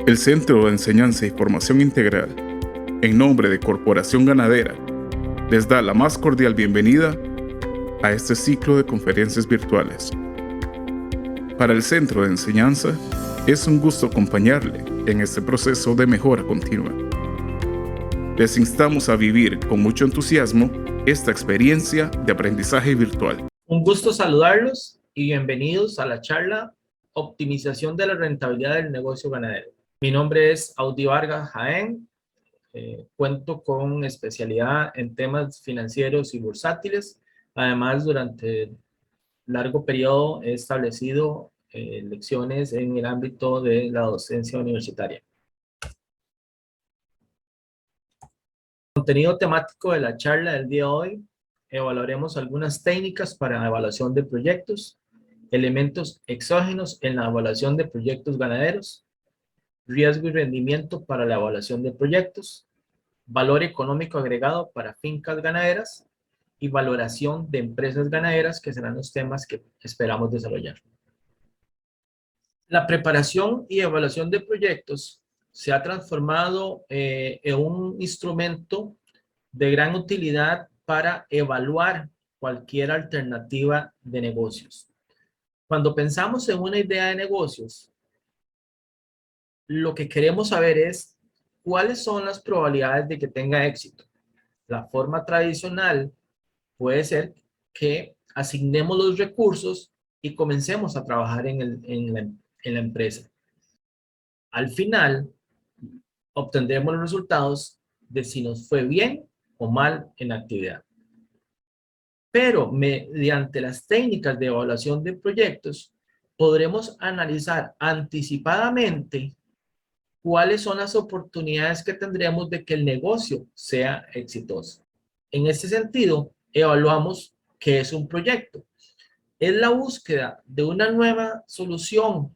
El Centro de Enseñanza y Formación Integral, en nombre de Corporación Ganadera, les da la más cordial bienvenida a este ciclo de conferencias virtuales. Para el Centro de Enseñanza, es un gusto acompañarle en este proceso de mejora continua. Les instamos a vivir con mucho entusiasmo esta experiencia de aprendizaje virtual. Un gusto saludarlos y bienvenidos a la charla Optimización de la rentabilidad del negocio ganadero. Mi nombre es Audi Vargas Jaén. Cuento con especialidad en temas financieros y bursátiles. Además, durante largo periodo he establecido lecciones en el ámbito de la docencia universitaria. Contenido temático de la charla del día de hoy: evaluaremos algunas técnicas para evaluación de proyectos, elementos exógenos en la evaluación de proyectos ganaderos, riesgo y rendimiento para la evaluación de proyectos, valor económico agregado para fincas ganaderas y valoración de empresas ganaderas, que serán los temas que esperamos desarrollar. La preparación y evaluación de proyectos se ha transformado en un instrumento de gran utilidad para evaluar cualquier alternativa de negocios. Cuando pensamos en una idea de negocios, lo que queremos saber es cuáles son las probabilidades de que tenga éxito. La forma tradicional puede ser que asignemos los recursos y comencemos a trabajar en la empresa. Al final, obtendremos los resultados de si nos fue bien o mal en la actividad. Pero mediante las técnicas de evaluación de proyectos, podremos analizar anticipadamente cuáles son las oportunidades que tendremos de que el negocio sea exitoso. En este sentido, evaluamos qué es un proyecto. Es la búsqueda de una nueva solución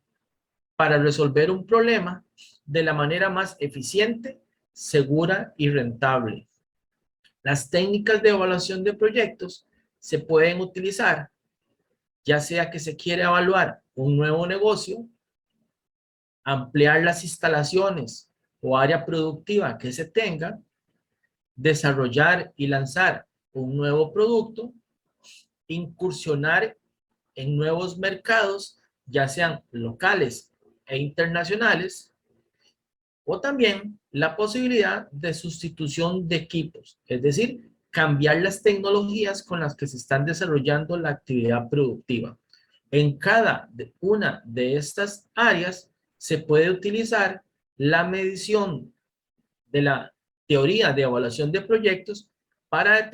para resolver un problema de la manera más eficiente, segura y rentable. Las técnicas de evaluación de proyectos se pueden utilizar ya sea que se quiere evaluar un nuevo negocio, ampliar las instalaciones o área productiva que se tenga, desarrollar y lanzar un nuevo producto, incursionar en nuevos mercados, ya sean locales e internacionales, o también la posibilidad de sustitución de equipos, es decir, cambiar las tecnologías con las que se están desarrollando la actividad productiva. En cada una de estas áreas se puede utilizar la medición de la teoría de evaluación de proyectos para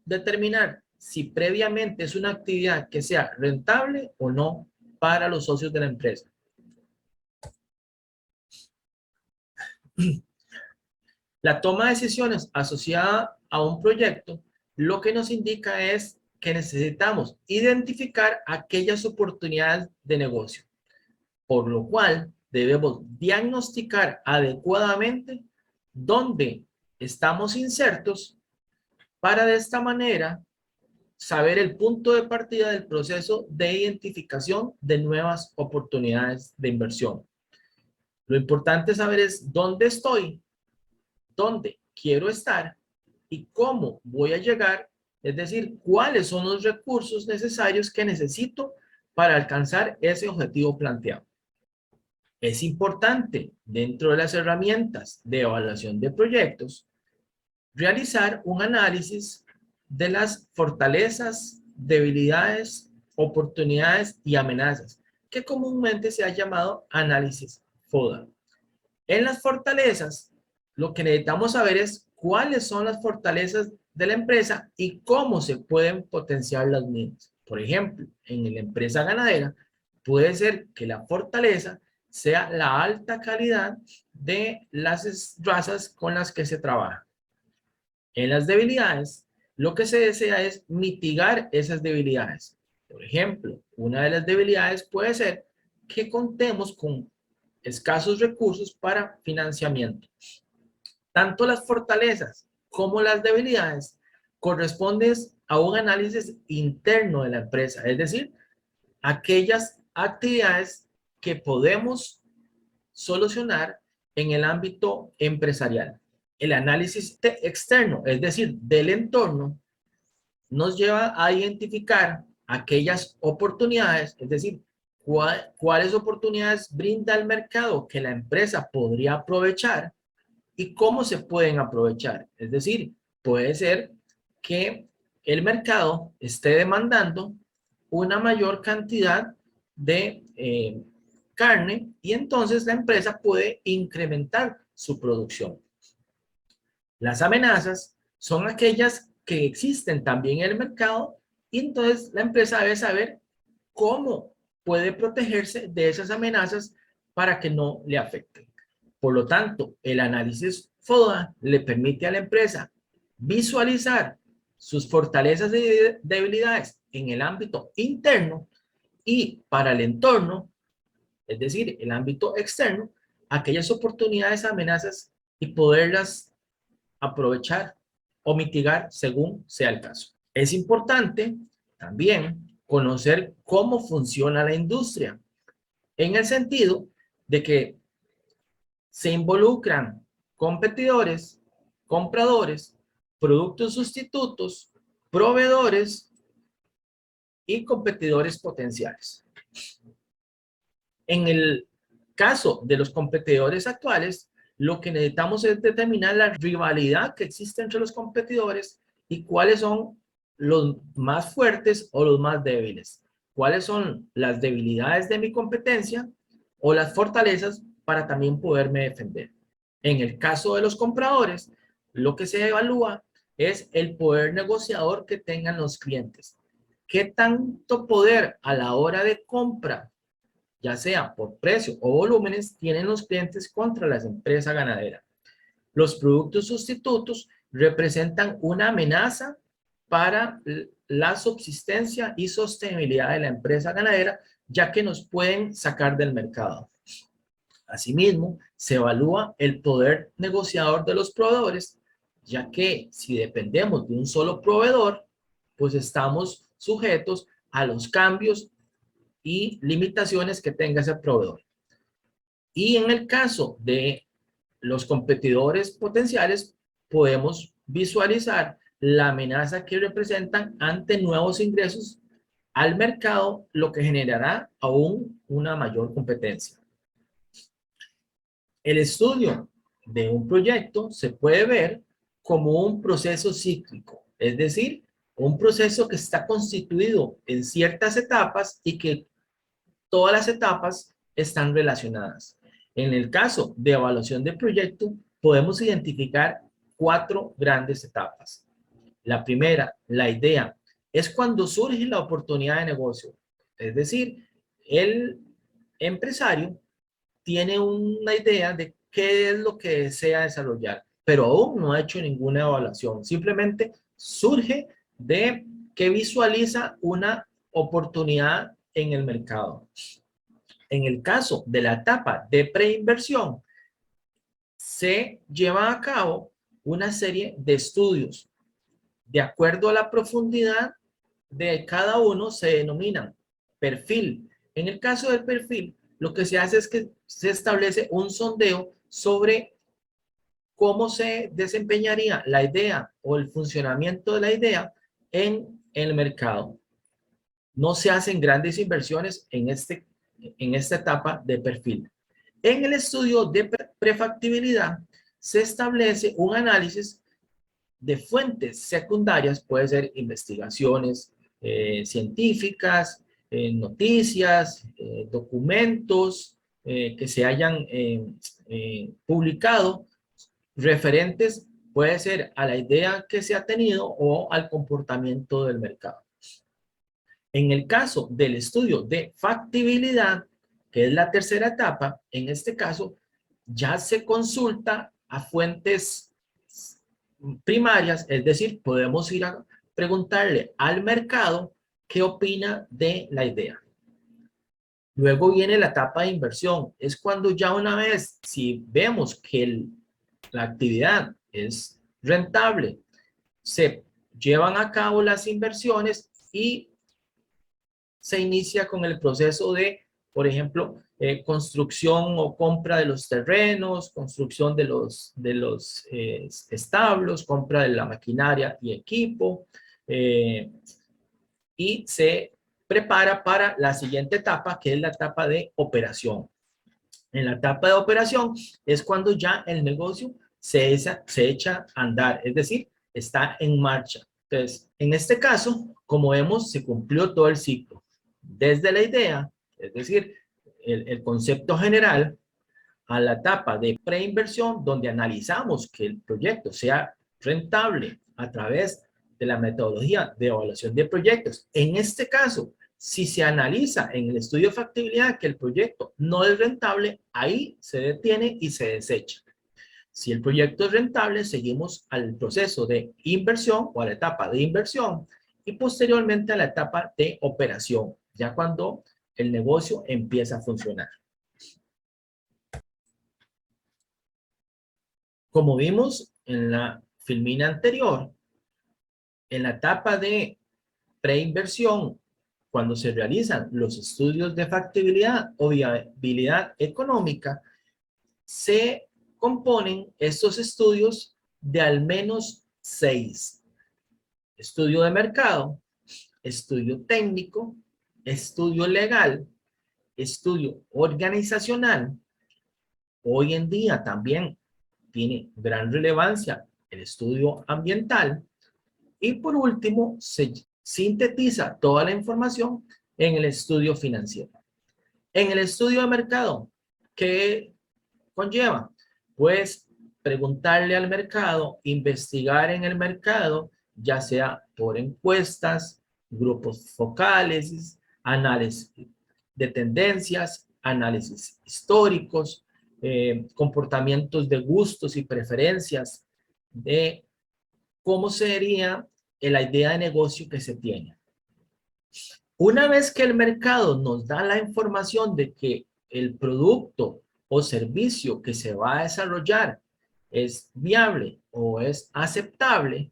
determinar si previamente es una actividad que sea rentable o no para los socios de la empresa. La toma de decisiones asociada a un proyecto lo que nos indica es que necesitamos identificar aquellas oportunidades de negocio, por lo cual debemos diagnosticar adecuadamente dónde estamos insertos para de esta manera saber el punto de partida del proceso de identificación de nuevas oportunidades de inversión. Lo importante saber es dónde estoy, dónde quiero estar y cómo voy a llegar, es decir, cuáles son los recursos necesarios que necesito para alcanzar ese objetivo planteado. Es importante, dentro de las herramientas de evaluación de proyectos, realizar un análisis de las fortalezas, debilidades, oportunidades y amenazas, que comúnmente se ha llamado análisis FODA. En las fortalezas, lo que necesitamos saber es cuáles son las fortalezas de la empresa y cómo se pueden potenciar las mismas. Por ejemplo, en la empresa ganadera, puede ser que la fortaleza sea la alta calidad de las razas con las que se trabaja. En las debilidades, lo que se desea es mitigar esas debilidades. Por ejemplo, una de las debilidades puede ser que contemos con escasos recursos para financiamiento. Tanto las fortalezas como las debilidades corresponden a un análisis interno de la empresa, es decir, aquellas actividades que podemos solucionar en el ámbito empresarial. El análisis externo, es decir, del entorno, nos lleva a identificar aquellas oportunidades, es decir, cuáles oportunidades brinda el mercado que la empresa podría aprovechar y cómo se pueden aprovechar. Es decir, puede ser que el mercado esté demandando una mayor cantidad de carne y entonces la empresa puede incrementar su producción. Las amenazas son aquellas que existen también en el mercado y entonces la empresa debe saber cómo puede protegerse de esas amenazas para que no le afecten. Por lo tanto, el análisis FODA le permite a la empresa visualizar sus fortalezas y debilidades en el ámbito interno y para el entorno, es decir, el ámbito externo, aquellas oportunidades, amenazas y poderlas aprovechar o mitigar según sea el caso. Es importante también conocer cómo funciona la industria, en el sentido de que se involucran competidores, compradores, productos sustitutos, proveedores y competidores potenciales. En el caso de los competidores actuales, lo que necesitamos es determinar la rivalidad que existe entre los competidores y cuáles son los más fuertes o los más débiles. Cuáles son las debilidades de mi competencia o las fortalezas para también poderme defender. En el caso de los compradores, lo que se evalúa es el poder negociador que tengan los clientes. ¿Qué tanto poder a la hora de compra, ya sea por precio o volúmenes, tienen los clientes contra las empresas ganaderas? Los productos sustitutos representan una amenaza para la subsistencia y sostenibilidad de la empresa ganadera, ya que nos pueden sacar del mercado. Asimismo, se evalúa el poder negociador de los proveedores, ya que si dependemos de un solo proveedor, pues estamos sujetos a los cambios y limitaciones que tenga ese proveedor. Y en el caso de los competidores potenciales, podemos visualizar la amenaza que representan ante nuevos ingresos al mercado, lo que generará aún una mayor competencia. El estudio de un proyecto se puede ver como un proceso cíclico, es decir, un proceso que está constituido en ciertas etapas y que todas las etapas están relacionadas. En el caso de evaluación de proyecto, podemos identificar 4 grandes etapas. La primera, la idea, es cuando surge la oportunidad de negocio. Es decir, el empresario tiene una idea de qué es lo que desea desarrollar, pero aún no ha hecho ninguna evaluación. Simplemente surge de que visualiza una oportunidad en el mercado. En el caso de la etapa de preinversión, se lleva a cabo una serie de estudios. De acuerdo a la profundidad de cada uno, se denominan perfil. En el caso del perfil, lo que se hace es que se establece un sondeo sobre cómo se desempeñaría la idea o el funcionamiento de la idea en el mercado. No se hacen grandes inversiones en esta etapa de perfil. En el estudio de prefactibilidad se establece un análisis de fuentes secundarias, puede ser investigaciones científicas, noticias, documentos que se hayan publicado, referentes, puede ser a la idea que se ha tenido o al comportamiento del mercado. En el caso del estudio de factibilidad, que es la tercera etapa, en este caso ya se consulta a fuentes primarias, es decir, podemos ir a preguntarle al mercado qué opina de la idea. Luego viene la etapa de inversión, es cuando ya una vez, si vemos que la actividad es rentable, se llevan a cabo las inversiones y se inicia con el proceso de Por ejemplo, construcción o compra de los terrenos, construcción de los establos, compra de la maquinaria y equipo, y se prepara para la siguiente etapa, que es la etapa de operación. En la etapa de operación es cuando ya el negocio se echa a andar, es decir, está en marcha. Entonces, en este caso, como vemos, se cumplió todo el ciclo. Desde la idea, es decir, el concepto general, a la etapa de preinversión, donde analizamos que el proyecto sea rentable a través de la metodología de evaluación de proyectos. En este caso, si se analiza en el estudio de factibilidad que el proyecto no es rentable, ahí se detiene y se desecha. Si el proyecto es rentable, seguimos al proceso de inversión o a la etapa de inversión y posteriormente a la etapa de operación, ya cuando el negocio empieza a funcionar. Como vimos en la filmina anterior, en la etapa de preinversión, cuando se realizan los estudios de factibilidad o viabilidad económica, se componen estos estudios de al menos 6. Estudio de mercado, estudio técnico, estudio legal, estudio organizacional. Hoy en día también tiene gran relevancia el estudio ambiental. Y por último, se sintetiza toda la información en el estudio financiero. En el estudio de mercado, ¿qué conlleva? Pues preguntarle al mercado, investigar en el mercado, ya sea por encuestas, grupos focales, análisis de tendencias, análisis históricos, comportamientos de gustos y preferencias de cómo sería la idea de negocio que se tiene. Una vez que el mercado nos da la información de que el producto o servicio que se va a desarrollar es viable o es aceptable,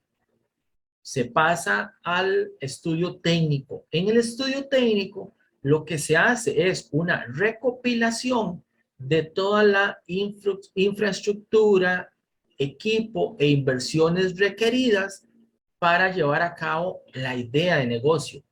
se pasa al estudio técnico. En el estudio técnico, lo que se hace es una recopilación de toda la infraestructura, equipo e inversiones requeridas para llevar a cabo la idea de negocio.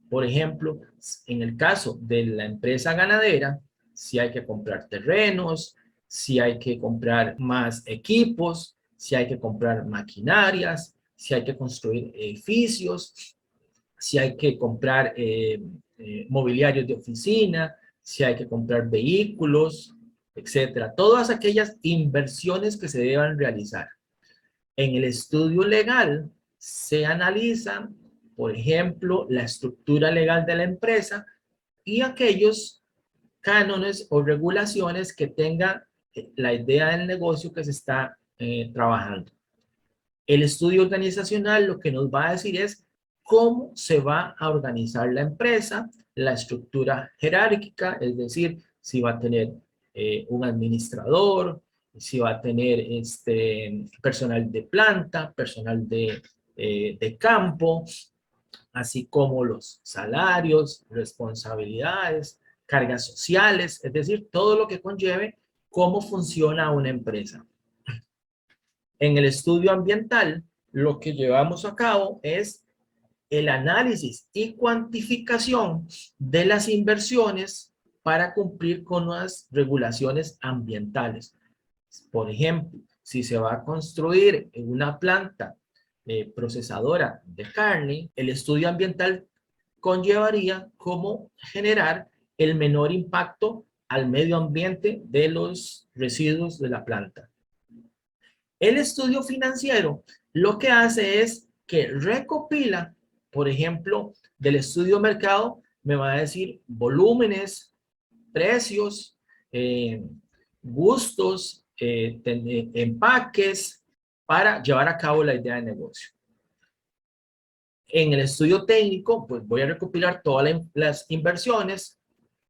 Por ejemplo, en el caso de la empresa ganadera, si hay que comprar terrenos, si hay que comprar más equipos, si hay que comprar maquinarias, si hay que construir edificios, si hay que comprar mobiliarios de oficina, si hay que comprar vehículos, etcétera. Todas aquellas inversiones que se deban realizar. En el estudio legal se analiza, por ejemplo, la estructura legal de la empresa y aquellos cánones o regulaciones que tenga la idea del negocio que se está trabajando. El estudio organizacional lo que nos va a decir es cómo se va a organizar la empresa, la estructura jerárquica, es decir, si va a tener un administrador, si va a tener personal de planta, personal de campo, así como los salarios, responsabilidades, cargas sociales, es decir, todo lo que conlleve cómo funciona una empresa. En el estudio ambiental, lo que llevamos a cabo es el análisis y cuantificación de las inversiones para cumplir con las regulaciones ambientales. Por ejemplo, si se va a construir una planta procesadora de carne, el estudio ambiental conllevaría cómo generar el menor impacto al medio ambiente de los residuos de la planta. El estudio financiero lo que hace es que recopila, por ejemplo, del estudio de mercado, me va a decir volúmenes, precios, gustos, empaques, para llevar a cabo la idea de negocio. En el estudio técnico, pues voy a recopilar todas las inversiones,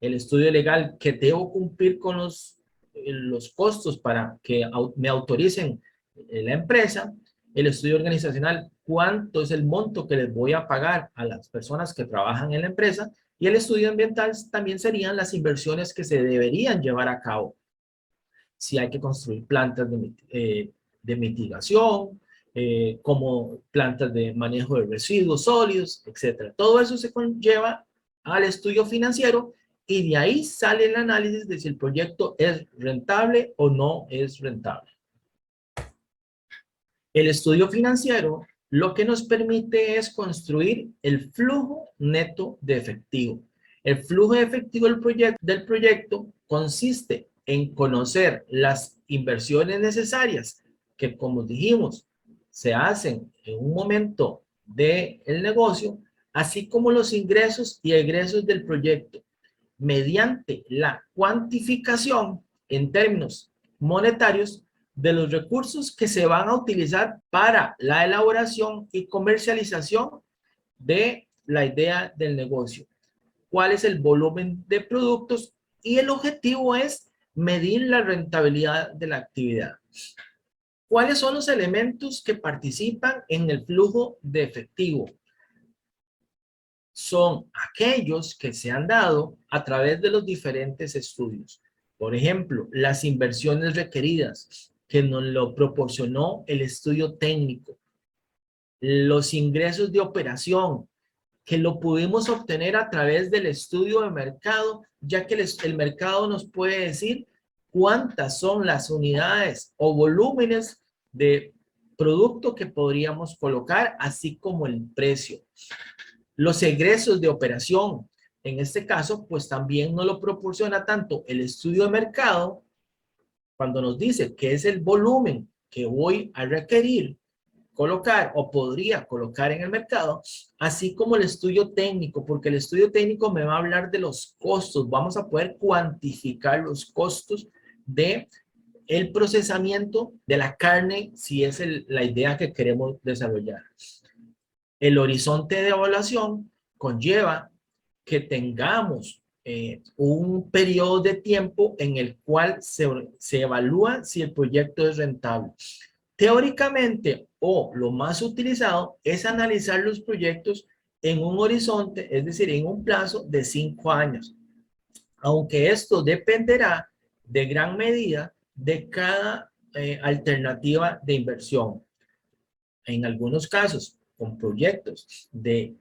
el estudio legal que debo cumplir con los costos para que me autoricen la empresa, el estudio organizacional, cuánto es el monto que les voy a pagar a las personas que trabajan en la empresa, Y el estudio ambiental también serían las inversiones que se deberían llevar a cabo. Si hay que construir plantas de mitigación, como plantas de manejo de residuos sólidos, etc. Todo eso se conlleva al estudio financiero y de ahí sale el análisis de si el proyecto es rentable o no es rentable. El estudio financiero lo que nos permite es construir el flujo neto de efectivo. El flujo de efectivo del proyecto consiste en conocer las inversiones necesarias que, como dijimos, se hacen en un momento del negocio, así como los ingresos y egresos del proyecto, mediante la cuantificación en términos monetarios de los recursos que se van a utilizar para la elaboración y comercialización de la idea del negocio. ¿Cuál es el volumen de productos? Y el objetivo es medir la rentabilidad de la actividad. ¿Cuáles son los elementos que participan en el flujo de efectivo? Son aquellos que se han dado a través de los diferentes estudios. Por ejemplo, las inversiones requeridas que nos lo proporcionó el estudio técnico. Los ingresos de operación que lo pudimos obtener a través del estudio de mercado, ya que el mercado nos puede decir cuántas son las unidades o volúmenes de producto que podríamos colocar, así como el precio. Los egresos de operación, en este caso, pues también nos lo proporciona tanto el estudio de mercado, cuando nos dice qué es el volumen que voy a requerir colocar o podría colocar en el mercado, así como el estudio técnico, porque el estudio técnico me va a hablar de los costos. Vamos a poder cuantificar los costos de el procesamiento de la carne, si es la idea que queremos desarrollar. El horizonte de evaluación conlleva que tengamos un periodo de tiempo en el cual se evalúa si el proyecto es rentable. Teóricamente, o lo más utilizado, es analizar los proyectos en un horizonte, es decir, en un plazo de 5 años. Aunque esto dependerá de gran medida de cada alternativa de inversión. En algunos casos, con proyectos de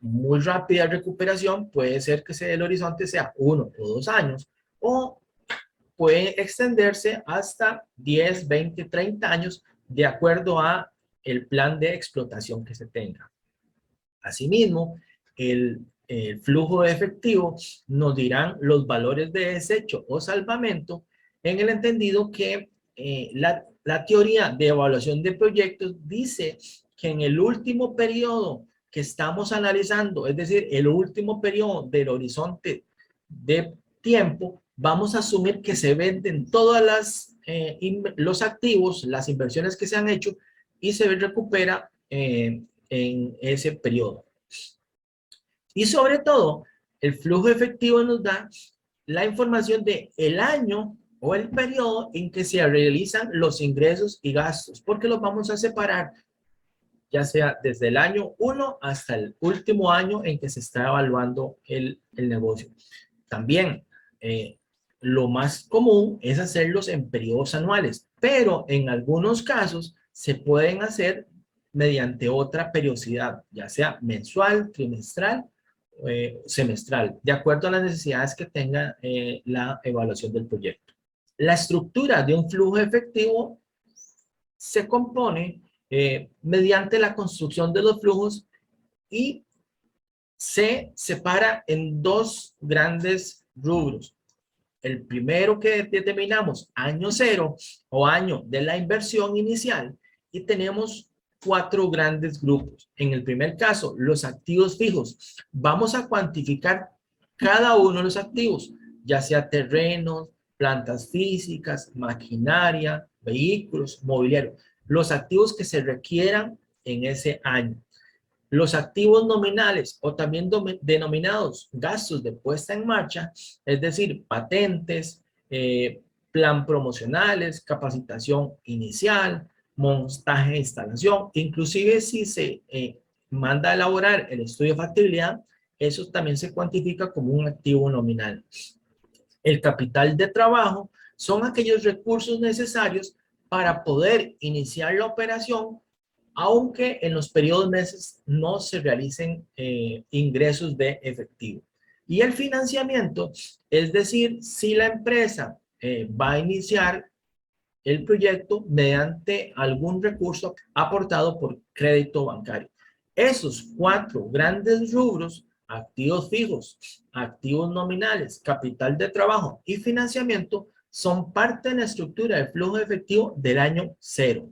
muy rápida recuperación, puede ser que el horizonte sea 1 o 2 años, o puede extenderse hasta 10, 20, 30 años, de acuerdo a el plan de explotación que se tenga. Asimismo, el flujo de efectivo nos dirán los valores de desecho o salvamento, en el entendido que la teoría de evaluación de proyectos dice que en el último periodo que estamos analizando, es decir, el último periodo del horizonte de tiempo, vamos a asumir que se venden todas los activos, las inversiones que se han hecho, y se recupera en ese periodo. Y sobre todo, el flujo efectivo nos da la información de el año o el periodo en que se realizan los ingresos y gastos, porque los vamos a separar, ya sea desde el año 1 hasta el último año en que se está evaluando el negocio. También, lo más común es hacerlos en periodos anuales, pero en algunos casos se pueden hacer mediante otra periodicidad, ya sea mensual, trimestral, semestral, de acuerdo a las necesidades que tenga la evaluación del proyecto. La estructura de un flujo efectivo se compone mediante la construcción de los flujos y se separa en 2 grandes rubros. El primero que determinamos, año 0 o año de la inversión inicial, y tenemos 4 grandes grupos. En el primer caso, los activos fijos. Vamos a cuantificar cada uno de los activos, ya sea terrenos, plantas físicas, maquinaria, vehículos, mobiliario. Los activos que se requieran en ese año. Los activos nominales o también denominados gastos de puesta en marcha, es decir, patentes, plan promocionales, capacitación inicial, montaje e instalación. Inclusive si se manda a elaborar el estudio de factibilidad, eso también se cuantifica como un activo nominal. El capital de trabajo son aquellos recursos necesarios para poder iniciar la operación, aunque en los periodos meses no se realicen ingresos de efectivo. Y el financiamiento, es decir, si la empresa va a iniciar el proyecto mediante algún recurso aportado por crédito bancario. Esos 4 grandes rubros, activos fijos, activos nominales, capital de trabajo y financiamiento, son parte de la estructura del flujo de efectivo del año 0.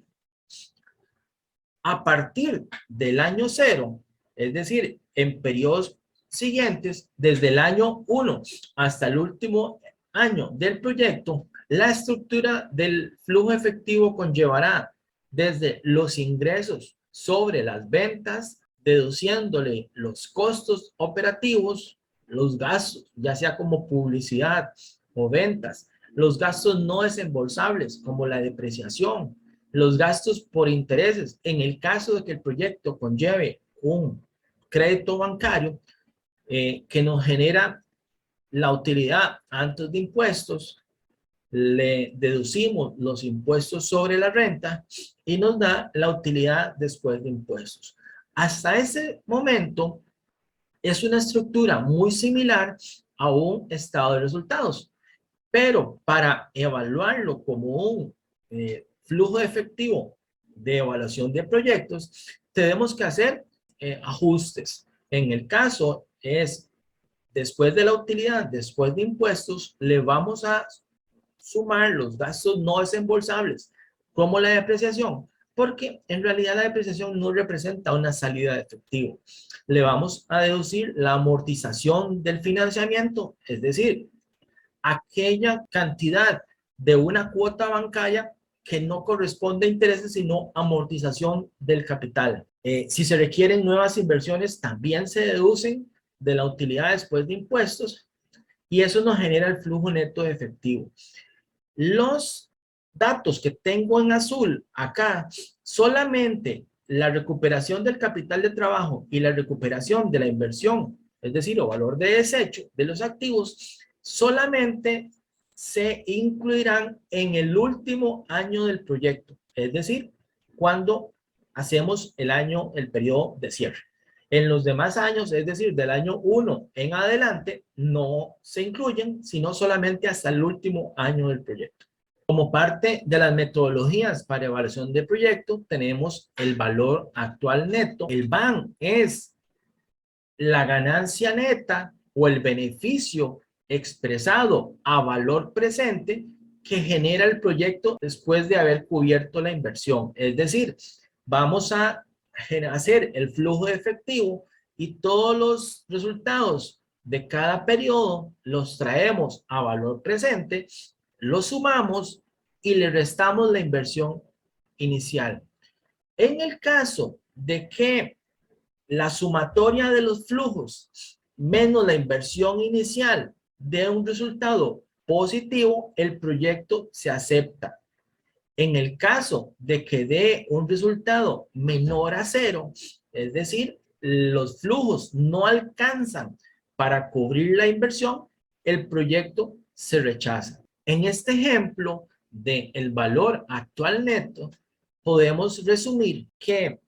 A partir del año 0, es decir, en periodos siguientes, desde el año 1 hasta el último año del proyecto, la estructura del flujo efectivo conllevará desde los ingresos sobre las ventas, deduciéndole los costos operativos, los gastos, ya sea como publicidad o ventas, los gastos no desembolsables como la depreciación, los gastos por intereses, en el caso de que el proyecto conlleve un crédito bancario que nos genera la utilidad antes de impuestos, le deducimos los impuestos sobre la renta y nos da la utilidad después de impuestos. Hasta ese momento es una estructura muy similar a un estado de resultados, pero para evaluarlo como un flujo efectivo de evaluación de proyectos, tenemos que hacer ajustes. En el caso es después de la utilidad, después de impuestos, le vamos a sumar los gastos no desembolsables, como la depreciación, porque en realidad la depreciación no representa una salida de efectivo. Le vamos a deducir la amortización del financiamiento, es decir, aquella cantidad de una cuota bancaria que no corresponde a intereses, sino amortización del capital. Si se requieren nuevas inversiones, también se deducen de la utilidad después de impuestos y eso nos genera el flujo neto de efectivo. Los datos que tengo en azul acá, solamente la recuperación del capital de trabajo y la recuperación de la inversión, es decir, el valor de desecho de los activos, solamente se incluirán en el último año del proyecto, es decir, cuando hacemos el periodo de cierre. En los demás años, es decir, del año 1 en adelante, no se incluyen, sino solamente hasta el último año del proyecto. Como parte de las metodologías para evaluación de proyecto, tenemos el valor actual neto. El VAN es la ganancia neta o el beneficio expresado a valor presente que genera el proyecto después de haber cubierto la inversión. Es decir, vamos a hacer el flujo de efectivo y todos los resultados de cada periodo los traemos a valor presente, los sumamos y le restamos la inversión inicial. En el caso de que la sumatoria de los flujos menos la inversión inicial dé un resultado positivo, el proyecto se acepta. En el caso de que dé un resultado menor a 0, es decir, los flujos no alcanzan para cubrir la inversión, el proyecto se rechaza. En este ejemplo del valor actual neto, podemos resumir que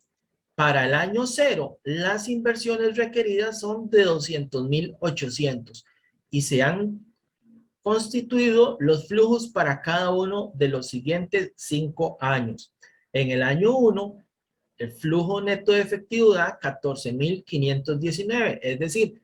para el año 0, las inversiones requeridas son de 200,800 y se han constituido los flujos para cada uno de los siguientes 5 años. En el año 1, el flujo neto de efectivo da 14,519, es decir,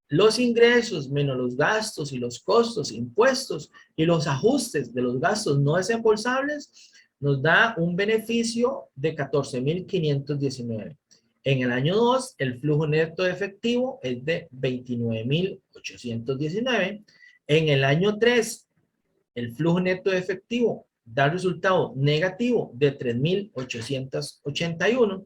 los ingresos menos los gastos y los costos, impuestos y los ajustes de los gastos no desembolsables nos da un beneficio de 14,519. En el año 2, el flujo neto de efectivo es de 29,819. En el año 3, el flujo neto de efectivo da resultado negativo de 3,881.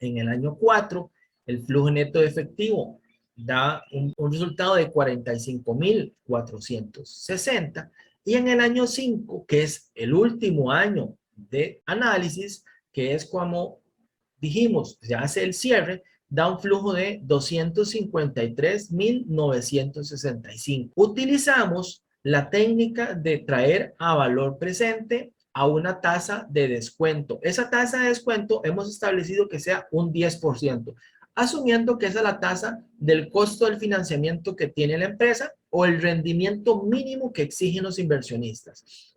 En el año 4, el flujo neto de efectivo da un resultado de 45,460. Y en el año 5, que es el último año de análisis, que es como dijimos, se hace el cierre, da un flujo de 253.965. Utilizamos la técnica de traer a valor presente a una tasa de descuento. Esa tasa de descuento hemos establecido que sea un 10%, asumiendo que esa es la tasa del costo del financiamiento que tiene la empresa o el rendimiento mínimo que exigen los inversionistas.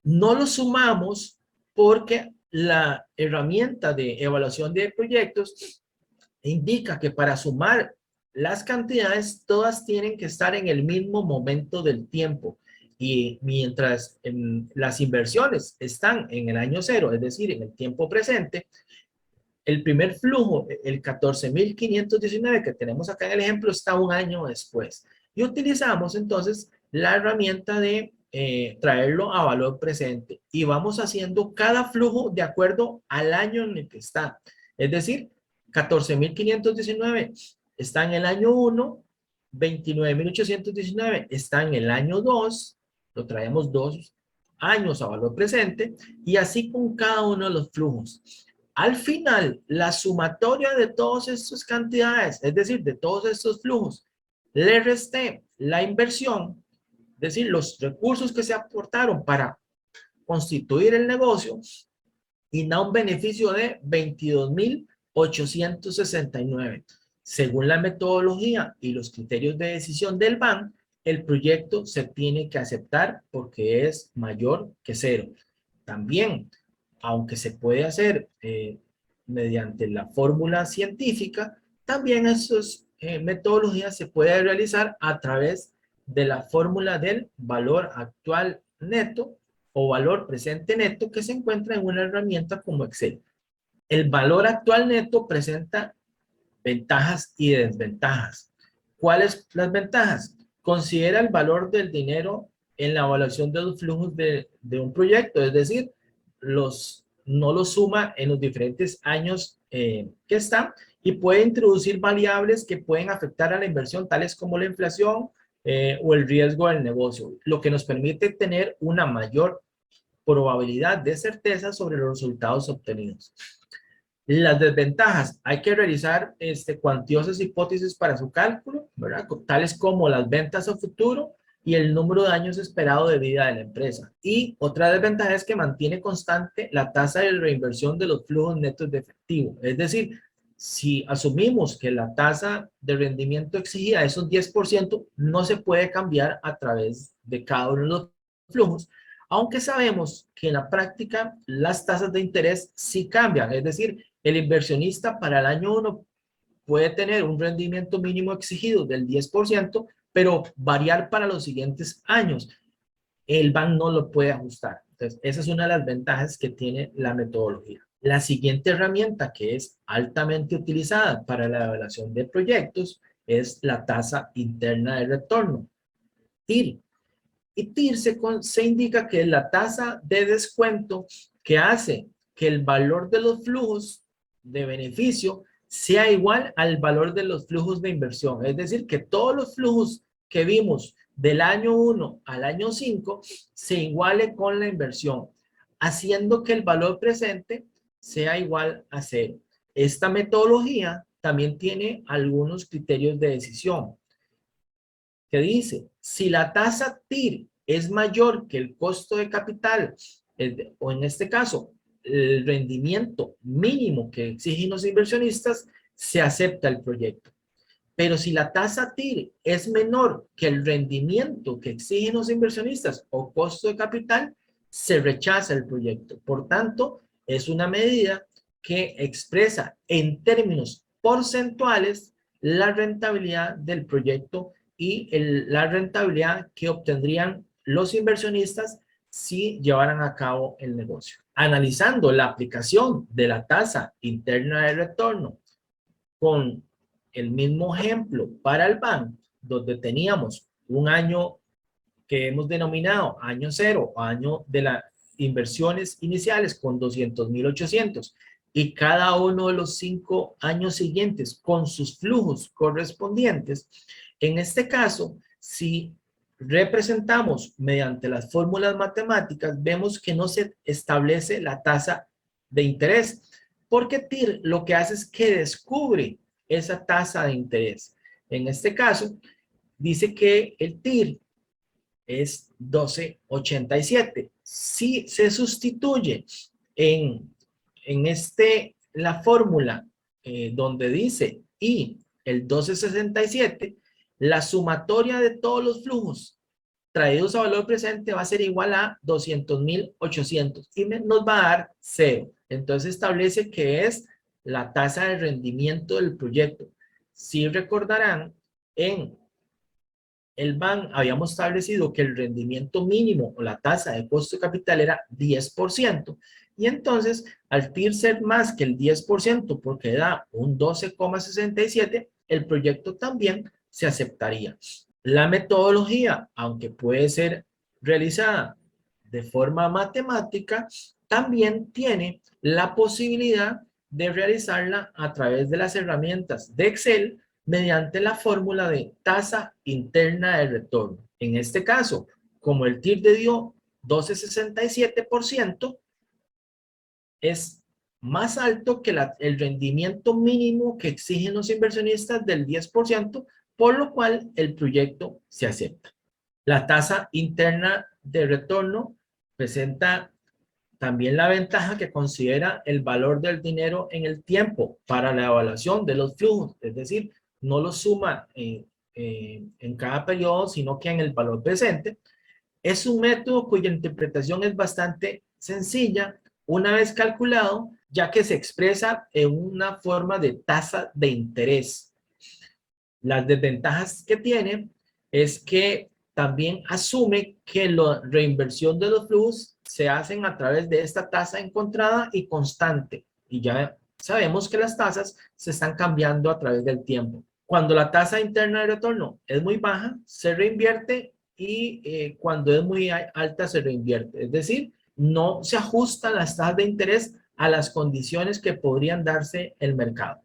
No lo sumamos porque la herramienta de evaluación de proyectos indica que para sumar las cantidades, todas tienen que estar en el mismo momento del tiempo. Y mientras las inversiones están en el año cero, es decir, en el tiempo presente, el primer flujo, el 14.519 que tenemos acá en el ejemplo, está un año después. Y utilizamos entonces la herramienta de traerlo a valor presente. Y vamos haciendo cada flujo de acuerdo al año en el que está. Es decir, 14.519 está en el año 1, 29.819 está en el año 2, lo traemos 2 años a valor presente, y así con cada uno de los flujos. Al final, la sumatoria de todas estas cantidades, es decir, de todos estos flujos, le resté la inversión, es decir, los recursos que se aportaron para constituir el negocio, y da un beneficio de 22.869. Según la metodología y los criterios de decisión del BAN, el proyecto se tiene que aceptar porque es mayor que cero. También, aunque se puede hacer mediante la fórmula científica, también esas metodologías se pueden realizar a través de la fórmula del valor actual neto o valor presente neto que se encuentra en una herramienta como Excel. El valor actual neto presenta ventajas y desventajas. ¿Cuáles las ventajas? Considera el valor del dinero en la evaluación de los flujos de un proyecto, es decir, no los suma en los diferentes años que están, y puede introducir variables que pueden afectar a la inversión, tales como la inflación o el riesgo del negocio, lo que nos permite tener una mayor probabilidad de certeza sobre los resultados obtenidos. Las desventajas, hay que realizar cuantiosas hipótesis para su cálculo, ¿verdad? Tales como las ventas a futuro y el número de años esperado de vida de la empresa. Y otra desventaja es que mantiene constante la tasa de reinversión de los flujos netos de efectivo. Es decir, si asumimos que la tasa de rendimiento exigida es un 10%, no se puede cambiar a través de cada uno de los flujos, aunque sabemos que en la práctica las tasas de interés sí cambian. Es decir, el inversionista para el año 1 puede tener un rendimiento mínimo exigido del 10%, pero variar para los siguientes años. El BAN no lo puede ajustar. Entonces, esa es una de las ventajas que tiene la metodología. La siguiente herramienta que es altamente utilizada para la evaluación de proyectos es la tasa interna de retorno, TIR. Y TIR se indica que es la tasa de descuento que hace que el valor de los flujos de beneficio sea igual al valor de los flujos de inversión. Es decir, que todos los flujos que vimos del año 1 al año 5 se iguale con la inversión, haciendo que el valor presente sea igual a 0. Esta metodología también tiene algunos criterios de decisión, que dice, si la tasa TIR es mayor que el costo de capital, o en este caso, el rendimiento mínimo que exigen los inversionistas, se acepta el proyecto. Pero si la tasa TIR es menor que el rendimiento que exigen los inversionistas o costo de capital, se rechaza el proyecto. Por tanto, es una medida que expresa en términos porcentuales la rentabilidad del proyecto y la rentabilidad que obtendrían los inversionistas si llevaran a cabo el negocio. Analizando la aplicación de la tasa interna de retorno con el mismo ejemplo para el BAN, donde teníamos un año que hemos denominado año cero, año de las inversiones iniciales con 200.800, y cada uno de los 5 años siguientes con sus flujos correspondientes. En este caso, si representamos mediante las fórmulas matemáticas, vemos que no se establece la tasa de interés, porque TIR lo que hace es que descubre esa tasa de interés. En este caso, dice que el TIR es 12.87. Si se sustituye en la fórmula donde dice y el 12.67, la sumatoria de todos los flujos traídos a valor presente va a ser igual a 200.800 y nos va a dar 0. Entonces establece que es la tasa de rendimiento del proyecto. Si recordarán, en el BAN habíamos establecido que el rendimiento mínimo o la tasa de costo de capital era 10%. Y entonces, al TIR ser más que el 10%, porque da un 12.67, el proyecto también se aceptaría. La metodología, aunque puede ser realizada de forma matemática, también tiene la posibilidad de realizarla a través de las herramientas de Excel mediante la fórmula de tasa interna de retorno. En este caso, como el TIR dio 12.67%, es más alto que el rendimiento mínimo que exigen los inversionistas del 10%, por lo cual el proyecto se acepta. La tasa interna de retorno presenta también la ventaja que considera el valor del dinero en el tiempo para la evaluación de los flujos, es decir, no lo suma en cada periodo, sino que en el valor presente. Es un método cuya interpretación es bastante sencilla una vez calculado, ya que se expresa en una forma de tasa de interés. Las desventajas que tiene es que también asume que la reinversión de los flujos se hacen a través de esta tasa encontrada y constante. Y ya sabemos que las tasas se están cambiando a través del tiempo. Cuando la tasa interna de retorno es muy baja, se reinvierte y cuando es muy alta se reinvierte. Es decir, no se ajustan las tasas de interés a las condiciones que podrían darse en el mercado.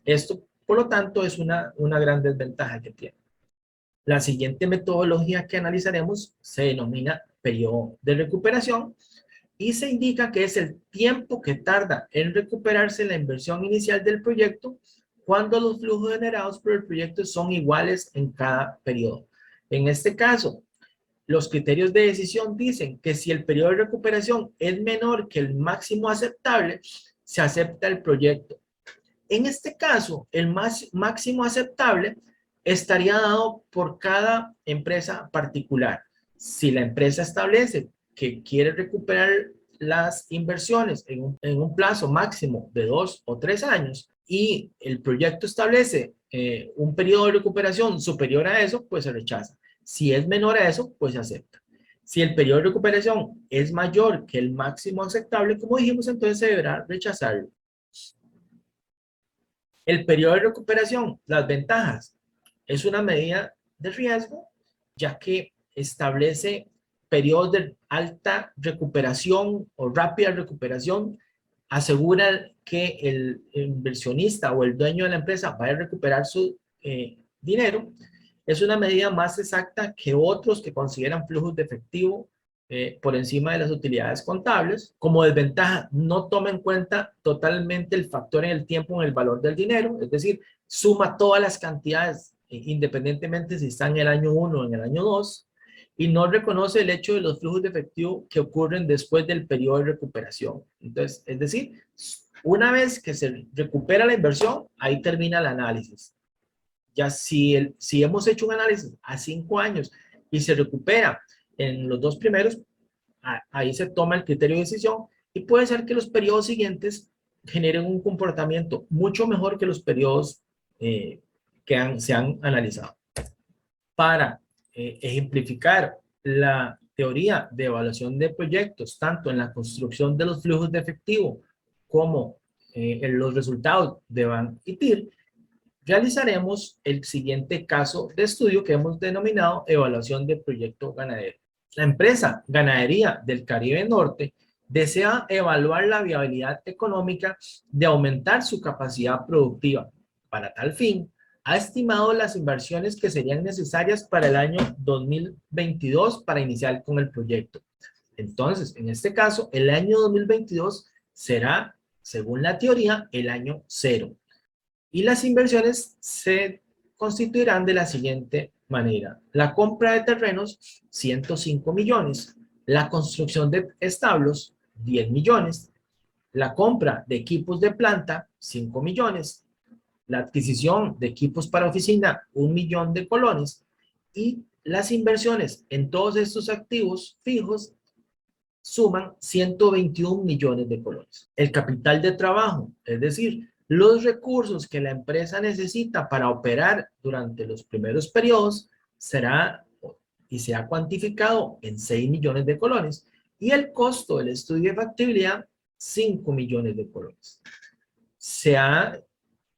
Esto, por lo tanto, es una gran desventaja que tiene. La siguiente metodología que analizaremos se denomina periodo de recuperación y se indica que es el tiempo que tarda en recuperarse la inversión inicial del proyecto cuando los flujos generados por el proyecto son iguales en cada periodo. En este caso, los criterios de decisión dicen que si el periodo de recuperación es menor que el máximo aceptable, se acepta el proyecto. En este caso, el máximo aceptable estaría dado por cada empresa particular. Si la empresa establece que quiere recuperar las inversiones en un plazo máximo de 2 o 3 años y el proyecto establece un periodo de recuperación superior a eso, pues se rechaza. Si es menor a eso, pues se acepta. Si el periodo de recuperación es mayor que el máximo aceptable, como dijimos, entonces se deberá rechazarlo. El periodo de recuperación, las ventajas, es una medida de riesgo, ya que establece periodos de alta recuperación o rápida recuperación, asegura que el inversionista o el dueño de la empresa vaya a recuperar su dinero. Es una medida más exacta que otros que consideran flujos de efectivo por encima de las utilidades contables. Como desventaja, no toma en cuenta totalmente el factor en el tiempo en el valor del dinero, es decir, suma todas las cantidades independientemente si está en el año 1 o en el año 2, y no reconoce el hecho de los flujos de efectivo que ocurren después del periodo de recuperación. Entonces, es decir, una vez que se recupera la inversión, ahí termina el análisis. Ya si hemos hecho un análisis a 5 años y se recupera en los 2 primeros, ahí se toma el criterio de decisión y puede ser que los periodos siguientes generen un comportamiento mucho mejor que los periodos se han analizado. Para ejemplificar la teoría de evaluación de proyectos, tanto en la construcción de los flujos de efectivo como en los resultados de BAN y TIR, realizaremos el siguiente caso de estudio que hemos denominado evaluación de proyecto ganadero. La empresa Ganadería del Caribe Norte desea evaluar la viabilidad económica de aumentar su capacidad productiva. Para tal fin, ha estimado las inversiones que serían necesarias para el año 2022 para iniciar con el proyecto. Entonces, en este caso, el año 2022 será, según la teoría, el año 0. Y las inversiones se constituirán de la siguiente manera. La compra de terrenos, 105 millones. La construcción de establos, 10 millones. La compra de equipos de planta, 5 millones. La adquisición de equipos para oficina, 1 millón de colones. Y las inversiones en todos estos activos fijos suman 121 millones de colones. El capital de trabajo, es decir, los recursos que la empresa necesita para operar durante los primeros periodos será y se ha cuantificado en 6 millones de colones y el costo del estudio de factibilidad 5 millones de colones. Se ha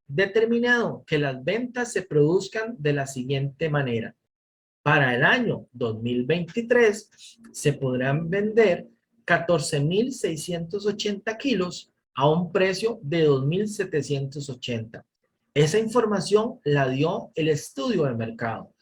determinado que las ventas se produzcan de la siguiente manera. Para el año 2023 se podrán vender 14.680 kilos a un precio de 2.780. Esa información la dio el estudio de mercado.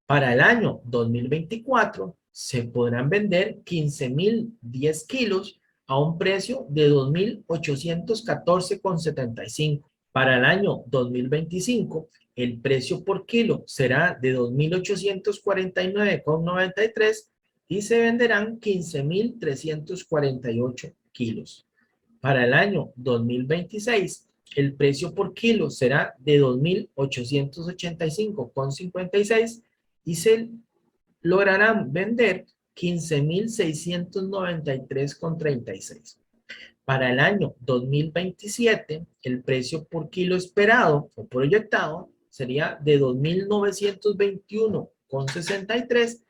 Para el año 2024 se podrán vender 15.010 kilos a un precio de 2.814,75. Para el año 2025 el precio por kilo será de 2.849,93 y se venderán 15.348 kilos. Para el año 2026, el precio por kilo será de 2.885,56 y se lograrán vender 15.693,36. Para el año 2027, el precio por kilo esperado o proyectado sería de 2.921,63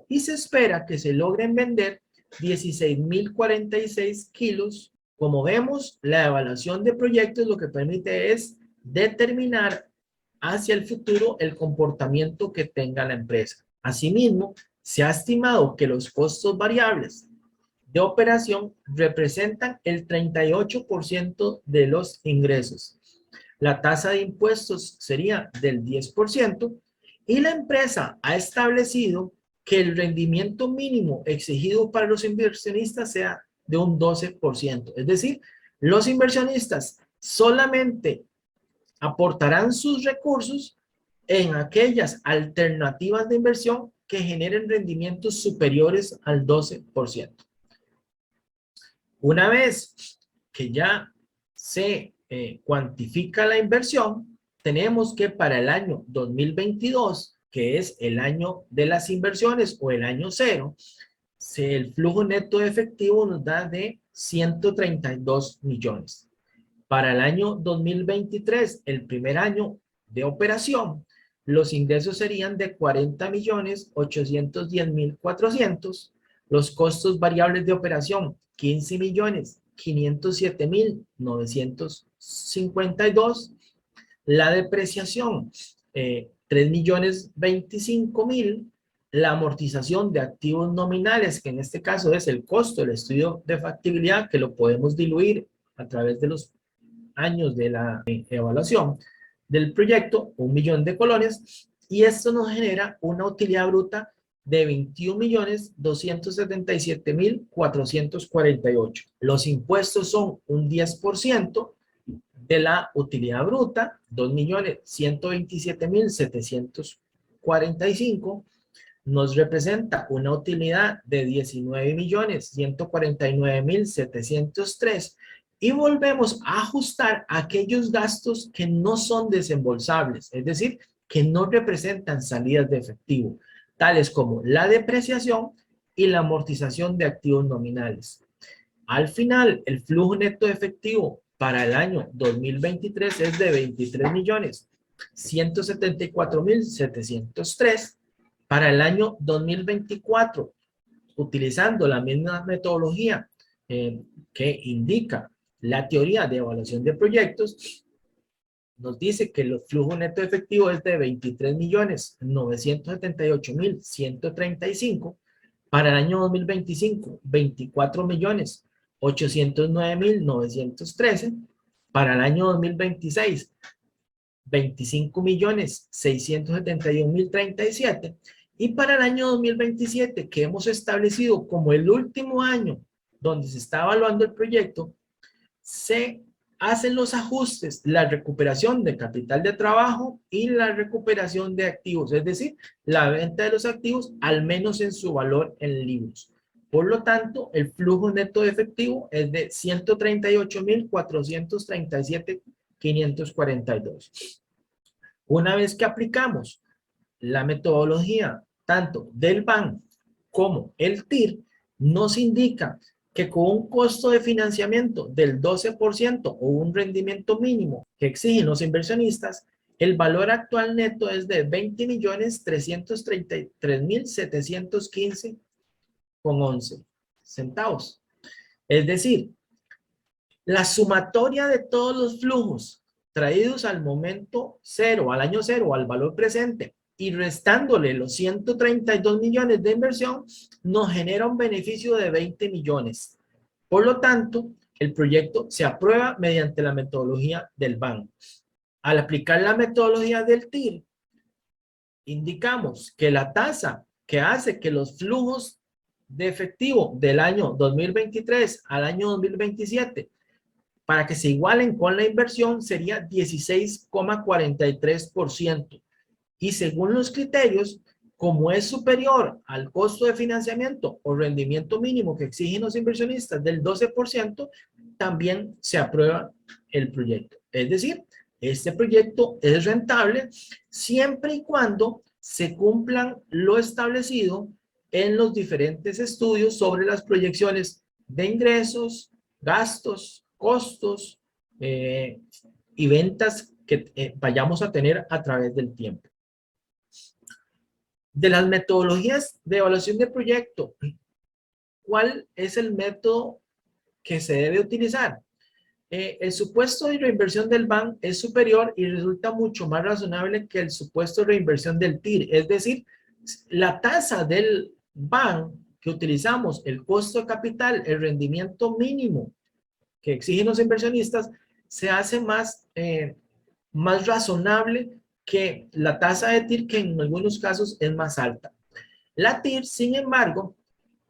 y se espera que se logren vender 16.046 kilos. Como vemos, la evaluación de proyectos lo que permite es determinar hacia el futuro el comportamiento que tenga la empresa. Asimismo, se ha estimado que los costos variables de operación representan el 38% de los ingresos. La tasa de impuestos sería del 10% y la empresa ha establecido que el rendimiento mínimo exigido para los inversionistas sea de un 12%. Es decir, los inversionistas solamente aportarán sus recursos en aquellas alternativas de inversión que generen rendimientos superiores al 12%. Una vez que ya se cuantifica la inversión, tenemos que para el año 2022, que es el año de las inversiones o el año cero, el flujo neto de efectivo nos da de 132 millones. Para el año 2023, el primer año de operación, los ingresos serían de 40.810.400. Los costos variables de operación, 15.507.952. La depreciación, 3.025.000. La amortización de activos nominales, que en este caso es el costo del estudio de factibilidad, que lo podemos diluir a través de los años de la evaluación del proyecto, 1 millón de colones, y esto nos genera una utilidad bruta de 21.277.448. Los impuestos son un 10% de la utilidad bruta, 2.127.745, nos representa una utilidad de 19.149.703 y volvemos a ajustar aquellos gastos que no son desembolsables, es decir, que no representan salidas de efectivo, tales como la depreciación y la amortización de activos nominales. Al final, el flujo neto de efectivo para el año 2023 es de 23.174.703. Para el año 2024, utilizando la misma metodología que indica la teoría de evaluación de proyectos, nos dice que el flujo neto efectivo es de 23.978.135. Para el año 2025, 24.809.913. Para el año 2026, 25.671.037. Y para el año 2027, que hemos establecido como el último año donde se está evaluando el proyecto, se hacen los ajustes, la recuperación de capital de trabajo y la recuperación de activos, es decir, la venta de los activos, al menos en su valor en libros. Por lo tanto, el flujo neto de efectivo es de 138,437,542. Una vez que aplicamos la metodología tanto del BAN como el TIR, nos indica que con un costo de financiamiento del 12% o un rendimiento mínimo que exigen los inversionistas, el valor actual neto es de 20.333.715,11 centavos. Es decir, la sumatoria de todos los flujos traídos al momento cero, al año cero, al valor presente, y restándole los 132 millones de inversión, nos genera un beneficio de 20 millones. Por lo tanto, el proyecto se aprueba mediante la metodología del BAN. Al aplicar la metodología del TIR, indicamos que la tasa que hace que los flujos de efectivo del año 2023 al año 2027 para que se igualen con la inversión sería 16,43%. Y según los criterios, como es superior al costo de financiamiento o rendimiento mínimo que exigen los inversionistas del 12%, también se aprueba el proyecto. Es decir, este proyecto es rentable siempre y cuando se cumplan lo establecido en los diferentes estudios sobre las proyecciones de ingresos, gastos, costos y ventas que vayamos a tener a través del tiempo. De las metodologías de evaluación de proyecto, ¿cuál es el método que se debe utilizar? El supuesto de reinversión del BAN es superior y resulta mucho más razonable que el supuesto de reinversión del TIR. Es decir, la tasa del BAN que utilizamos, el costo de capital, el rendimiento mínimo que exigen los inversionistas, se hace más razonable que la tasa de TIR, que en algunos casos es más alta. La TIR, sin embargo,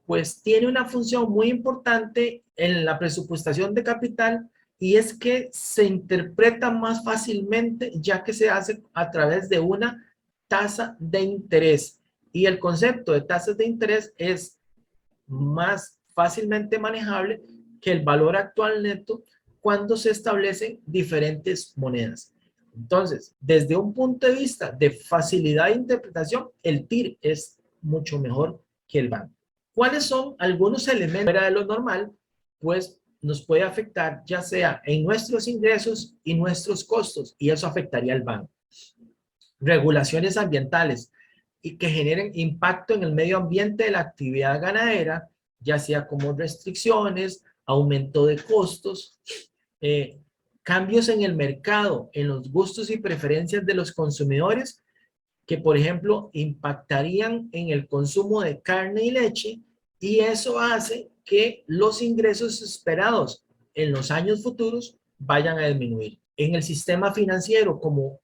pues tiene una función muy importante en la presupuestación de capital, y es que se interpreta más fácilmente ya que se hace a través de una tasa de interés. Y el concepto de tasas de interés es más fácilmente manejable que el valor actual neto cuando se establecen diferentes monedas. Entonces, desde un punto de vista de facilidad de interpretación, el TIR es mucho mejor que el BAN. ¿Cuáles son algunos elementos fuera de lo normal? Pues nos puede afectar ya sea en nuestros ingresos y nuestros costos, y eso afectaría al BAN. Regulaciones ambientales y que generen impacto en el medio ambiente de la actividad ganadera, ya sea como restricciones, aumento de costos, cambios en el mercado, en los gustos y preferencias de los consumidores, que por ejemplo impactarían en el consumo de carne y leche, y eso hace que los ingresos esperados en los años futuros vayan a disminuir. En el sistema financiero, como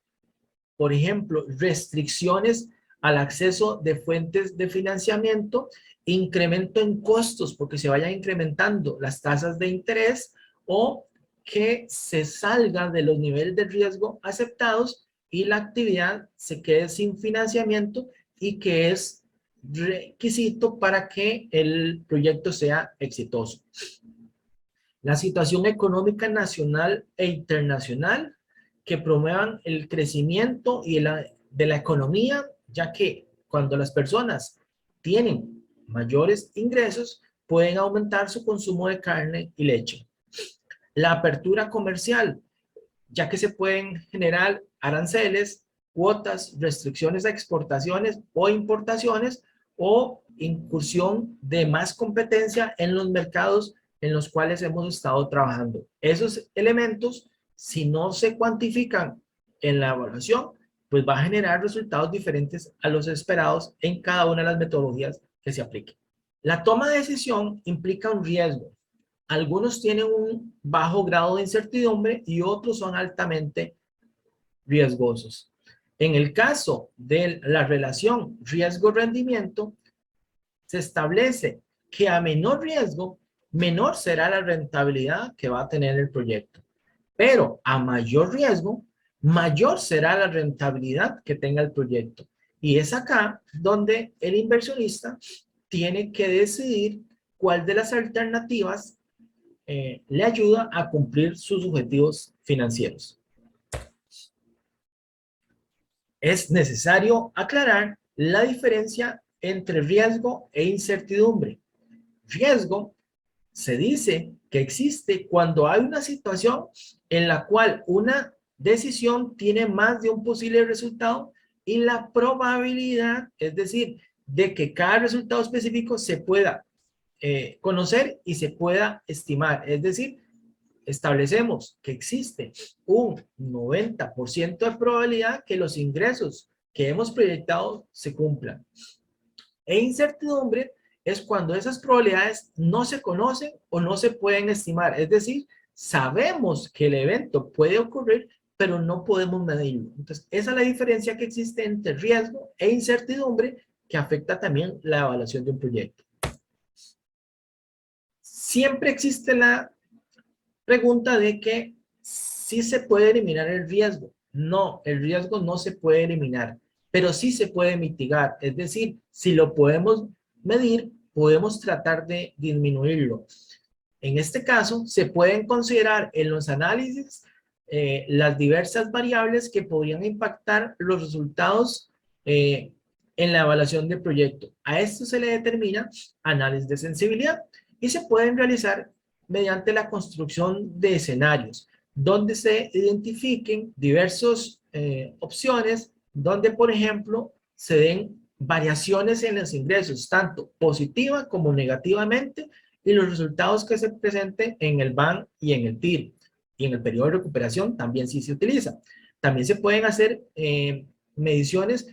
por ejemplo restricciones al acceso de fuentes de financiamiento, incremento en costos porque se vayan incrementando las tasas de interés, o que se salga de los niveles de riesgo aceptados y la actividad se quede sin financiamiento, y que es requisito para que el proyecto sea exitoso. La situación económica nacional e internacional que promuevan el crecimiento y de la economía, ya que cuando las personas tienen mayores ingresos, pueden aumentar su consumo de carne y leche. La apertura comercial, ya que se pueden generar aranceles, cuotas, restricciones a exportaciones o importaciones, o incursión de más competencia en los mercados en los cuales hemos estado trabajando. Esos elementos, si no se cuantifican en la evaluación, pues va a generar resultados diferentes a los esperados en cada una de las metodologías que se apliquen. La toma de decisión implica un riesgo. Algunos tienen un bajo grado de incertidumbre y otros son altamente riesgosos. En el caso de la relación riesgo-rendimiento, se establece que a menor riesgo, menor será la rentabilidad que va a tener el proyecto. Pero a mayor riesgo, mayor será la rentabilidad que tenga el proyecto. Y es acá donde el inversionista tiene que decidir cuál de las alternativas le ayuda a cumplir sus objetivos financieros. Es necesario aclarar la diferencia entre riesgo e incertidumbre. Riesgo se dice que existe cuando hay una situación en la cual una decisión tiene más de un posible resultado y la probabilidad, es decir, de que cada resultado específico se pueda conocer y se pueda estimar. Es decir, establecemos que existe un 90% de probabilidad que los ingresos que hemos proyectado se cumplan. E incertidumbre es cuando esas probabilidades no se conocen o no se pueden estimar. Es decir, sabemos que el evento puede ocurrir, pero no podemos medirlo. Entonces, esa es la diferencia que existe entre riesgo e incertidumbre que afecta también la evaluación de un proyecto. Siempre existe la pregunta de que sí se puede eliminar el riesgo. No, el riesgo no se puede eliminar, pero sí se puede mitigar. Es decir, si lo podemos medir, podemos tratar de disminuirlo. En este caso, se pueden considerar en los análisis las diversas variables que podrían impactar los resultados en la evaluación del proyecto. A esto se le determina análisis de sensibilidad y se pueden realizar mediante la construcción de escenarios, donde se identifiquen diversas opciones, donde, por ejemplo, se den variaciones en los ingresos, tanto positiva como negativamente, y los resultados que se presenten en el BAN y en el TIR. Y en el periodo de recuperación también sí se utiliza. También se pueden hacer mediciones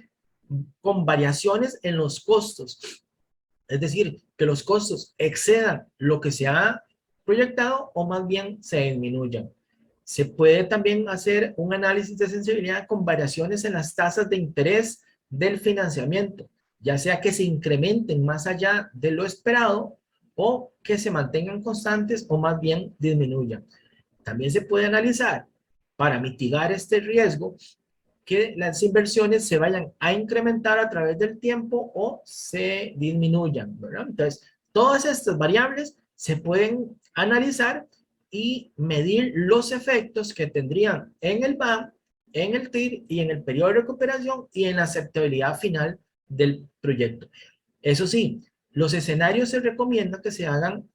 con variaciones en los costos. Es decir, que los costos excedan lo que se ha proyectado o más bien se disminuyan. Se puede también hacer un análisis de sensibilidad con variaciones en las tasas de interés del financiamiento, ya sea que se incrementen más allá de lo esperado o que se mantengan constantes o más bien disminuyan. También se puede analizar para mitigar este riesgo que las inversiones se vayan a incrementar a través del tiempo o se disminuyan, ¿verdad? Entonces, todas estas variables se pueden analizar y medir los efectos que tendrían en el BAM, en el TIR y en el periodo de recuperación y en la aceptabilidad final del proyecto. Eso sí, los escenarios se recomienda que se hagan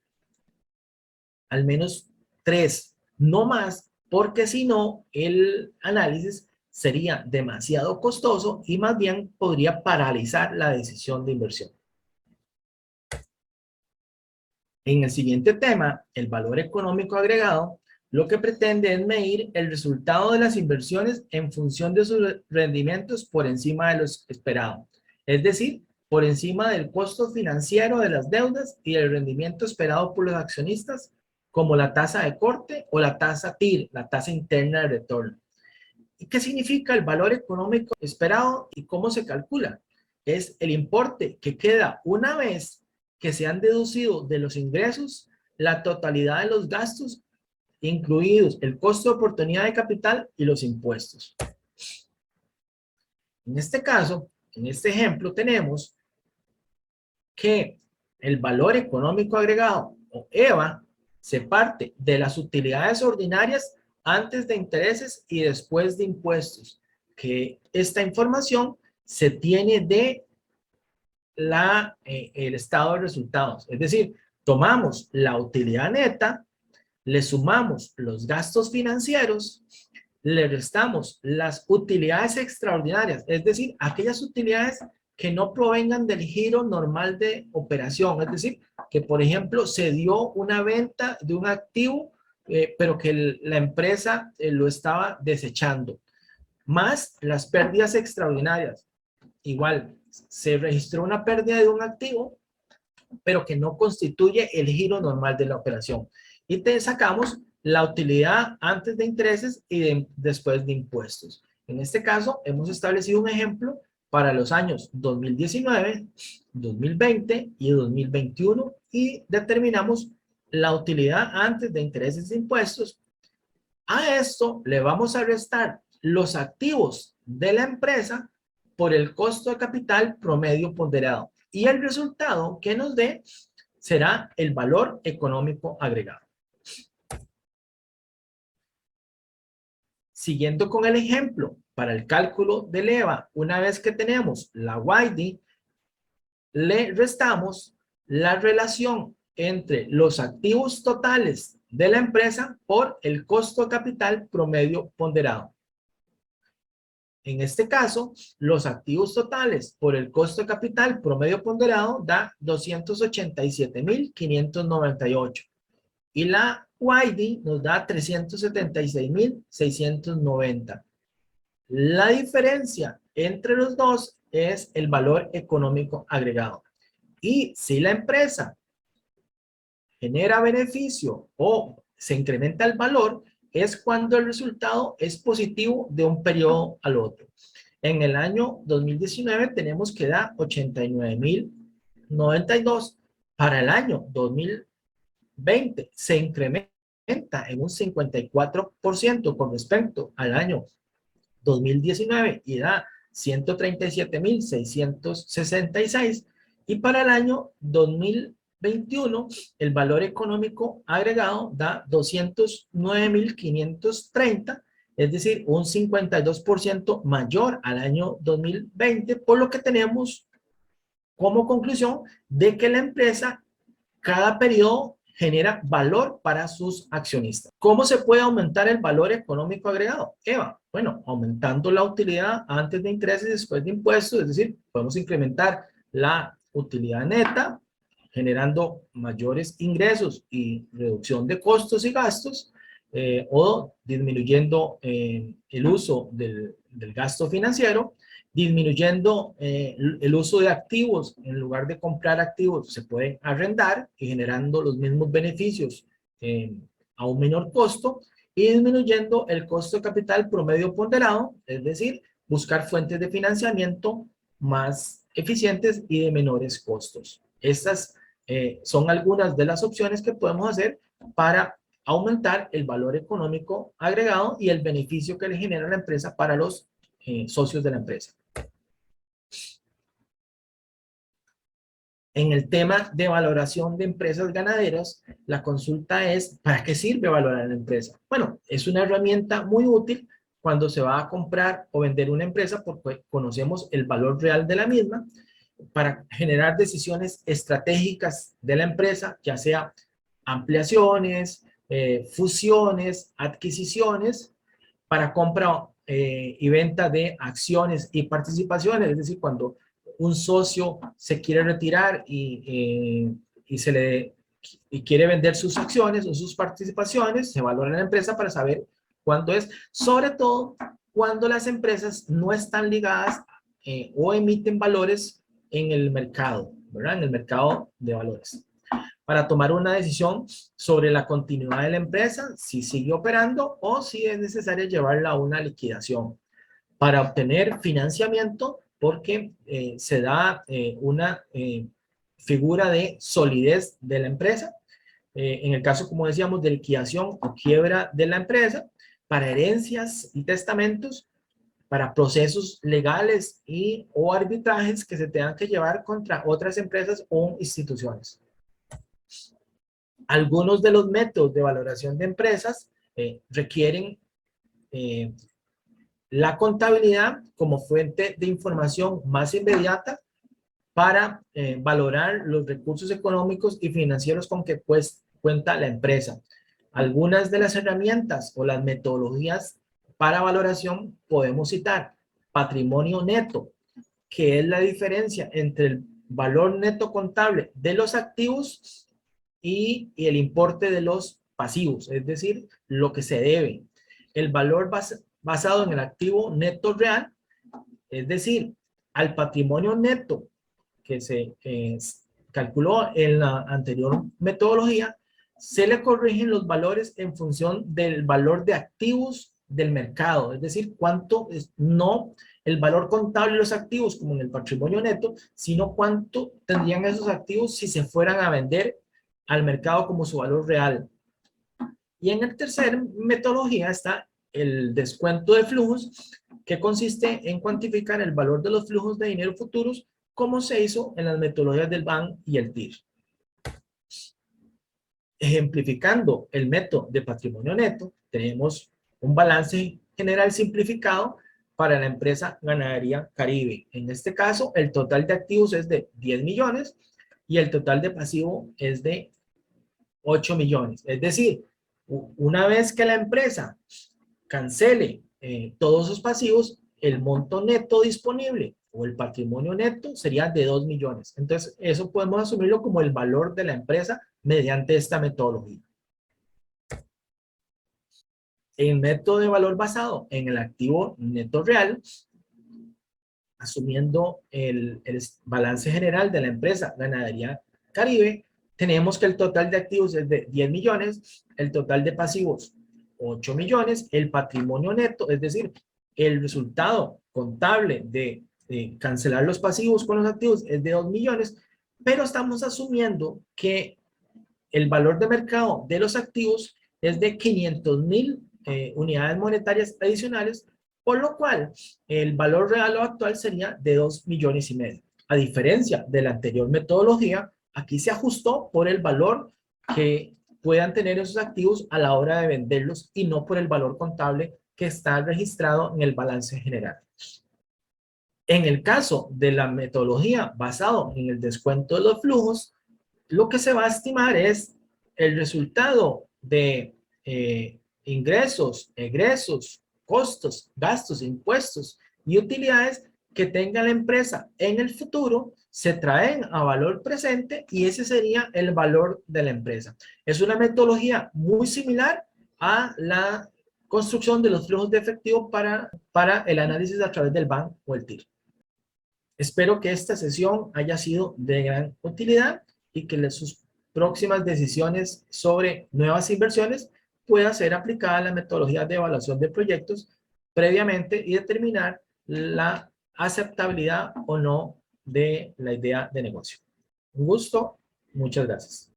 al menos 3, no más, porque si no, el análisis sería demasiado costoso y más bien podría paralizar la decisión de inversión. En el siguiente tema, el valor económico agregado, lo que pretende es medir el resultado de las inversiones en función de sus rendimientos por encima de los esperados. Es decir, por encima del costo financiero de las deudas y el rendimiento esperado por los accionistas, como la tasa de corte o la tasa TIR, la tasa interna de retorno. ¿Y qué significa el valor económico esperado y cómo se calcula? Es el importe que queda una vez que se han deducido de los ingresos la totalidad de los gastos, incluidos el costo de oportunidad de capital y los impuestos. En este caso, en este ejemplo, tenemos que el valor económico agregado, o EVA, se parte de las utilidades ordinarias antes de intereses y después de impuestos, que esta información se tiene de el estado de resultados. Es decir, tomamos la utilidad neta, le sumamos los gastos financieros, le restamos las utilidades extraordinarias, es decir, aquellas utilidades que no provengan del giro normal de operación. Es decir, que por ejemplo se dio una venta de un activo, pero que la empresa lo estaba desechando. Más las pérdidas extraordinarias. Igual, se registró una pérdida de un activo, pero que no constituye el giro normal de la operación. Y te sacamos la utilidad antes de intereses y después de impuestos. En este caso, hemos establecido un ejemplo para los años 2019, 2020 y 2021 y determinamos la utilidad antes de intereses e impuestos A esto le vamos a restar los activos de la empresa por el costo de capital promedio ponderado. Y el resultado que nos dé será el valor económico agregado. Siguiendo con el ejemplo, para el cálculo del EVA, una vez que tenemos la YD, le restamos la relación entre los activos totales de la empresa por el costo de capital promedio ponderado. En este caso, los activos totales por el costo de capital promedio ponderado da 287.598 y la YD nos da 376.690. La diferencia entre los dos es el valor económico agregado. Y si la empresa genera beneficio o se incrementa el valor, es cuando el resultado es positivo de un periodo al otro. En el año 2019 tenemos que da 89.092. Para el año 2020 se incrementa en un 54% con respecto al año 2019 y da 137.666. Y para el año 2021 el valor económico agregado da 209.530, es decir, un 52% mayor al año 2020, por lo que tenemos como conclusión de que la empresa cada periodo genera valor para sus accionistas. ¿Cómo se puede aumentar el valor económico agregado? Eva, bueno, aumentando la utilidad antes de intereses y después de impuestos, es decir, podemos incrementar la utilidad neta, generando mayores ingresos y reducción de costos y gastos, o disminuyendo el uso del gasto financiero, disminuyendo el uso de activos. En lugar de comprar activos, se pueden arrendar y generando los mismos beneficios a un menor costo, y disminuyendo el costo de capital promedio ponderado, es decir, buscar fuentes de financiamiento más eficientes y de menores costos. Estas son algunas de las opciones que podemos hacer para aumentar el valor económico agregado y el beneficio que le genera la empresa para los socios de la empresa. En el tema de valoración de empresas ganaderas, la consulta es: ¿para qué sirve valorar la empresa? Bueno, es una herramienta muy útil cuando se va a comprar o vender una empresa, porque conocemos el valor real de la misma, para generar decisiones estratégicas de la empresa, ya sea ampliaciones, fusiones, adquisiciones, para compra y venta de acciones y participaciones, es decir, cuando un socio se quiere retirar y quiere vender sus acciones o sus participaciones, se valora en la empresa para saber cuánto es, sobre todo cuando las empresas no están ligadas o emiten valores en el mercado, ¿verdad? En el mercado de valores, para tomar una decisión sobre la continuidad de la empresa, si sigue operando o si es necesario llevarla a una liquidación, para obtener financiamiento, porque se da una figura de solidez de la empresa, en el caso, como decíamos, de liquidación o quiebra de la empresa, para herencias y testamentos, para procesos legales y o arbitrajes que se tengan que llevar contra otras empresas o instituciones. Algunos de los métodos de valoración de empresas requieren la contabilidad como fuente de información más inmediata para valorar los recursos económicos y financieros con que pues cuenta la empresa. Algunas de las herramientas o las metodologías para valoración podemos citar: patrimonio neto, que es la diferencia entre el valor neto contable de los activos y el importe de los pasivos, es decir, lo que se debe. El valor basado en el activo neto real, es decir, al patrimonio neto que se calculó en la anterior metodología, se le corrigen los valores en función del valor de activos del mercado, es decir, cuánto es, no el valor contable de los activos como en el patrimonio neto, sino cuánto tendrían esos activos si se fueran a vender al mercado como su valor real. Y en la tercera metodología está el descuento de flujos, que consiste en cuantificar el valor de los flujos de dinero futuros, como se hizo en las metodologías del BAN y el TIR. Ejemplificando el método de patrimonio neto, tenemos un balance general simplificado para la empresa Ganadería Caribe. En este caso, el total de activos es de 10 millones y el total de pasivo es de 8 millones. Es decir, una vez que la empresa cancele todos sus pasivos, el monto neto disponible o el patrimonio neto sería de 2 millones. Entonces, eso podemos asumirlo como el valor de la empresa mediante esta metodología. El método de valor basado en el activo neto real, asumiendo el balance general de la empresa Ganadería Caribe, tenemos que el total de activos es de 10 millones, el total de pasivos 8 millones, el patrimonio neto, es decir, el resultado contable de cancelar los pasivos con los activos es de 2 millones, pero estamos asumiendo que el valor de mercado de los activos es de 500,000 unidades monetarias adicionales, por lo cual el valor real o actual sería de 2 millones y medio. A diferencia de la anterior metodología, aquí se ajustó por el valor que puedan tener esos activos a la hora de venderlos y no por el valor contable que está registrado en el balance general. En el caso de la metodología basado en el descuento de los flujos, lo que se va a estimar es el resultado de ingresos, egresos, costos, gastos, impuestos y utilidades que tenga la empresa en el futuro, se traen a valor presente y ese sería el valor de la empresa. Es una metodología muy similar a la construcción de los flujos de efectivo para el análisis a través del BAN o el TIR. Espero que esta sesión haya sido de gran utilidad y que sus próximas decisiones sobre nuevas inversiones pueda ser aplicada la metodología de evaluación de proyectos previamente y determinar la aceptabilidad o no de la idea de negocio. Un gusto, muchas gracias.